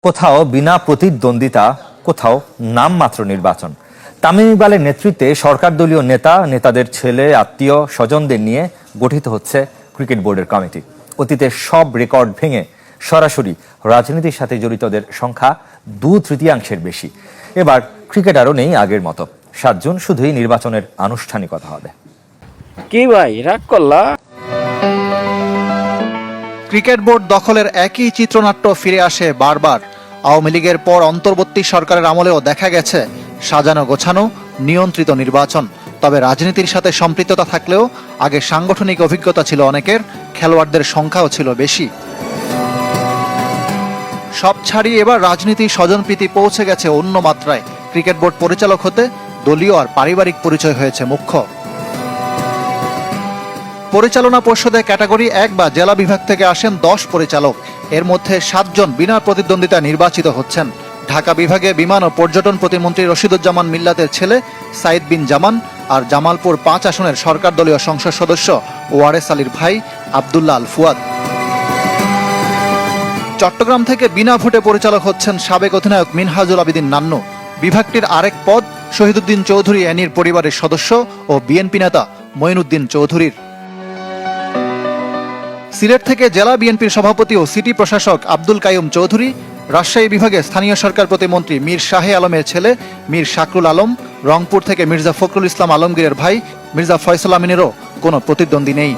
কোথাও বিনা প্রতিদ্বন্দ্বিতা, কোথাও নামমাত্র নির্বাচন। তামিম ইকবালের নেতৃত্বে সরকার দলীয় নেতাদের ছেলে আত্মীয় স্বজনদের নিয়ে গঠিত হচ্ছে ক্রিকেট বোর্ডের কমিটি। অতীতের সব রেকর্ড ভেঙে সরাসরি রাজনীতির সাথে জড়িতদের সংখ্যা 2/3 বেশি। এবার ক্রিকেট আরও নেই আগের মতো। 7 জুন শুধুই নির্বাচনের আনুষ্ঠানিকতা হবে। কি ভাই রাগ করলা? ক্রিকেট বোর্ড দখলের একই চিত্রনাট্য ফিরে আসে বারবার। আওয়ামী লীগের পর অন্তর্বর্তী সরকারের আমলেও দেখা গেছে সাজানো গোছানো নিয়ন্ত্রিত নির্বাচন। তবে রাজনীতির সাথে সম্পৃক্ততা থাকলেও আগে সাংগঠনিক অভিজ্ঞতা ছিল অনেকের, খেলোয়াড়দের সংখ্যাও ছিল বেশি। সব ছাড়িয়ে এবার রাজনীতির স্বজনপ্রীতি পৌঁছে গেছে অন্য মাত্রায়। ক্রিকেট বোর্ড পরিচালক হতে দলীয় আর পারিবারিক পরিচয় হয়েছে মুখ্য। পরিচালনা পর্ষদে ক্যাটাগরি 1 বা জেলা বিভাগ থেকে আসেন 10 পরিচালক। এর মধ্যে 7 জন বিনা প্রতিদ্বন্দ্বিতা নির্বাচিত হচ্ছেন। ঢাকা বিভাগে বিমান ও পর্যটন প্রতিমন্ত্রী রশিদুজ্জামান মিল্লাতের ছেলে সাইদ বিন জামান আর জামালপুর 5 আসনের সরকার দলীয় সংসদ সদস্য ওয়ারেস আলীর ভাই আব্দুল্লাহ আল ফুয়াদ। চট্টগ্রাম থেকে বিনা ভোটে পরিচালক হচ্ছেন সাবেক অধিনায়ক মিনহাজুল আবিদিন নান্নু। বিভাগটির আরেক পদ শহীদুদ্দিন চৌধুরী এনির পরিবারের সদস্য ও বিএনপি নেতা মঈনুদ্দিন চৌধুরীর। সিলেট থেকে জেলা বিএনপির সভাপতি ও সিটি প্রশাসক আব্দুল কাইয়ুম চৌধুরী, রাজশাহী বিভাগে স্থানীয় সরকার প্রতিমন্ত্রী মীর শাহে আলমের ছেলে মীর শাকরুল আলম, রংপুর থেকে মির্জা ফখরুল ইসলাম আলমগীরের ভাই মির্জা ফয়সাল আমিনেরও কোনো প্রতিদ্বন্দ্বী নেই।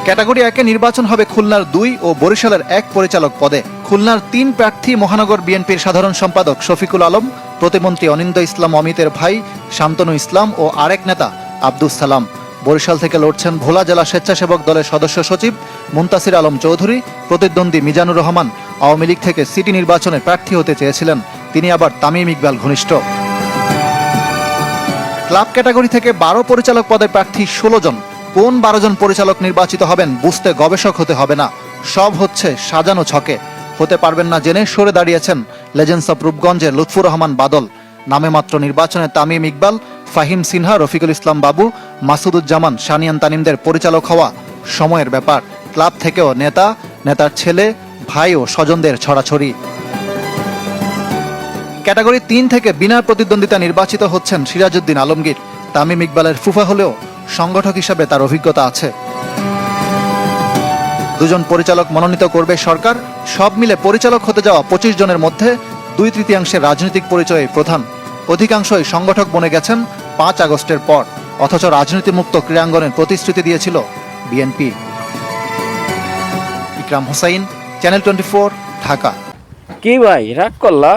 ক্যাটাগরি 1-এ নির্বাচন হবে খুলনার 2 ও বরিশালের 1 পরিচালক পদে। খুলনার 3 প্রার্থী মহানগর বিএনপির সাধারণ সম্পাদক শফিকুল আলম, প্রতিমন্ত্রী অনিন্দ ইসলাম অমিতের ভাই শান্তনু ইসলাম ও আরেক নেতা আব্দুস সালাম। বরিশাল থেকে লড়ছেন ভোলা জেলা স্বেচ্ছাসেবক দলের সদস্য সচিব মুনতাসির আলম চৌধুরী। প্রতিদ্বন্দ্বী মিজানুর রহমান আওয়ামী লীগ থেকে সিটি নির্বাচনে প্রার্থী হতে চেয়েছিলেন, তিনি আবার তামিম ইকবাল ঘনিষ্ঠ। ক্লাব ক্যাটাগরি থেকে 12 পরিচালক পদে প্রার্থী 16 জন। কোন 12 জন পরিচালক নির্বাচিত হবেন বুঝতে গবেষক হতে হবে না, সব হচ্ছে সাজানো ছকে। হতে পারবেন না জেনে সরে দাঁড়িয়েছেন লেজেন্ডস অব রূপগঞ্জের লুৎফুর রহমান বাদল। নামে মাত্র নির্বাচনে তামিম ইকবাল, ফাহিম সিনহা, রফিকুল ইসলাম বাবু, মাসুদুজ্জামান, সানিয়ান তানিমদের পরিচালক হওয়া সময়ের ব্যাপার। ক্লাব থেকেও নেতার ছেলে, ভাই ও স্বজনদের ছড়াছড়ি। ক্যাটাগরি 3 থেকে বিনা প্রতিদ্বন্দ্বিতা নির্বাচিত হচ্ছেন সিরাজউদ্দিন আলমগীর। তামিম ইকবালের ফুফা হলেও সংগঠক হিসাবে তার অভিজ্ঞতা আছে। 2 জন পরিচালক মনোনীত করবে সরকার। সব মিলে পরিচালক হতে যাওয়া 25 জনের মধ্যে 2/3 রাজনৈতিক পরিচয়ে প্রধান। অধিকাংশই সংগঠক বনে গেছেন 5 আগস্টের পর, অথচ রাজনীতিমুক্ত ক্রীড়াঙ্গনের প্রতিশ্রুতি দিয়েছিল বিএনপি। ইকরাম হোসাইন, চ্যানেল 24, ঢাকা। কি ভাই রাগ করলা?